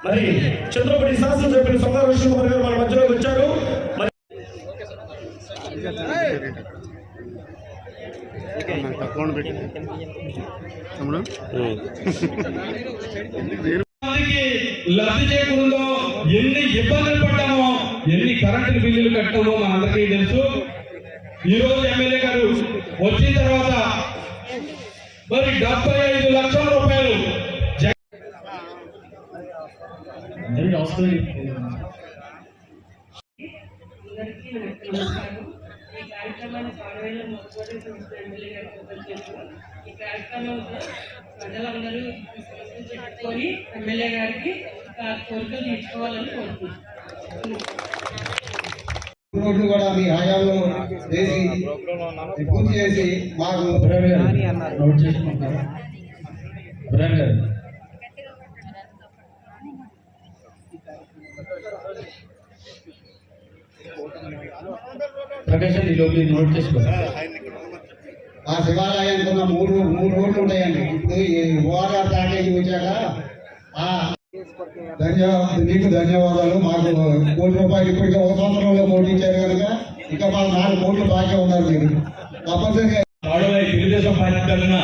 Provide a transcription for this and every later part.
మరి చంద్రపడి శాసనసభ్యులు సొంగ విష్ణుకుమార్ గారు మన మధ్యలోకి వచ్చారు. లబ్ధి చేకూరుందో, ఎన్ని ఇబ్బందులు పడ్డామో, ఎన్ని కరెంటు బిల్లులు కట్టామో మనందరికీ తెలుసు. ఈ రోజు ఎమ్మెల్యే గారు వచ్చిన తర్వాత మరి 75 లక్షల రూపాయలు ప్రజలందరూ పెట్టుకొని ఎమ్మెల్యే గారికి కోరికలు తీర్చుకోవాలని కోరుకుంటున్నాను. రోడ్లు కూడా మీ హయాంలో వేసి పూర్తి చేసి మాకు నోట్ చేసుకుంటారు. నోట్ చేసుకోండి. ఆ శివాలయానికి ఉన్న మూడు రోడ్లు ఉంటాయండి. ఇప్పుడు ఈ ఓఆర్ఆర్ ప్యాకేజీ వచ్చాక నీకు ధన్యవాదాలు. మాకు ₹1 కోటి ఇప్పటికే 1 సంవత్సరంలో పోటీచ్చారు కనుక ఇంకా మాకు 4 కోట్లు బాగా ఉన్నారు. మీరు తప్పనిసరిగా తెలుగుదేశం పార్టీ తరఫున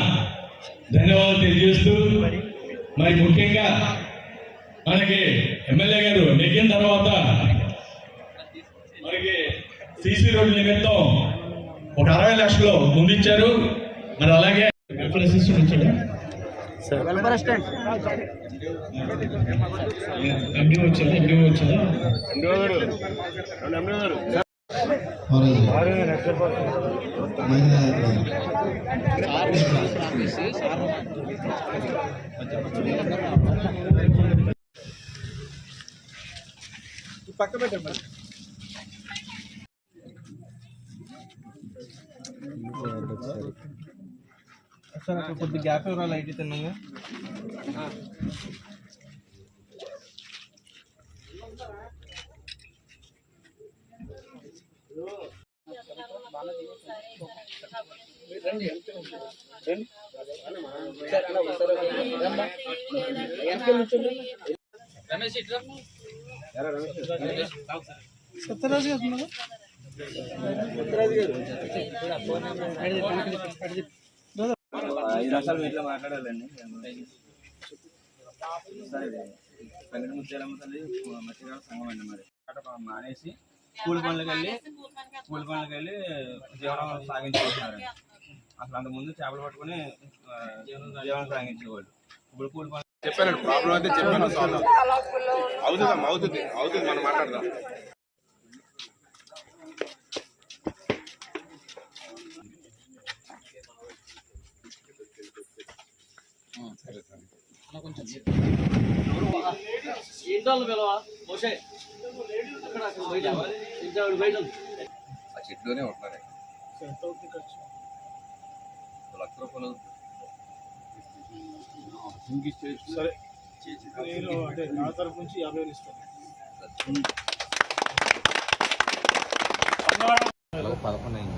ధన్యవాదాలు తెలియజేస్తూ, మరి ముఖ్యంగా మనకి ఎమ్మెల్యే గారు నెగ్గిన తర్వాత మనకి సిసి రోడ్డు నిమిత్తం ఒక 60 లక్షలు ముందిచ్చారు. మరి అలాగే పక్క పెట్టండి. సార్ అక్కడ కొద్ది గ్యాప్ ఇవ్వాలి. లైట్ తిన్నాగా సత్యరాజు గారు 5 నిమిషాలు మీట్లో మాట్లాడాలండి. సంగటి ముత్యాలమ్మ తల్లి మత్స్యకార సంఘం అండి. మరి మానేసి కూలి పనులకు వెళ్ళి జీవనం సాగించుకుంటున్నారండి. అసలు అంతకుముందు చేపలు పట్టుకుని జీవనం సాగించేవాళ్ళు. ఇప్పుడు కూలి పనులు చెప్పానండి. ప్రాబ్లం అయితే చెప్పాను. అవుతుంది మనం మాట్లాడదాం. చెట్లోనే ఉంటున్నారు. ₹1,00,000 సరే అంటే నా తరఫు నుంచి 50,000 ఇస్తాను. 11 అయింది.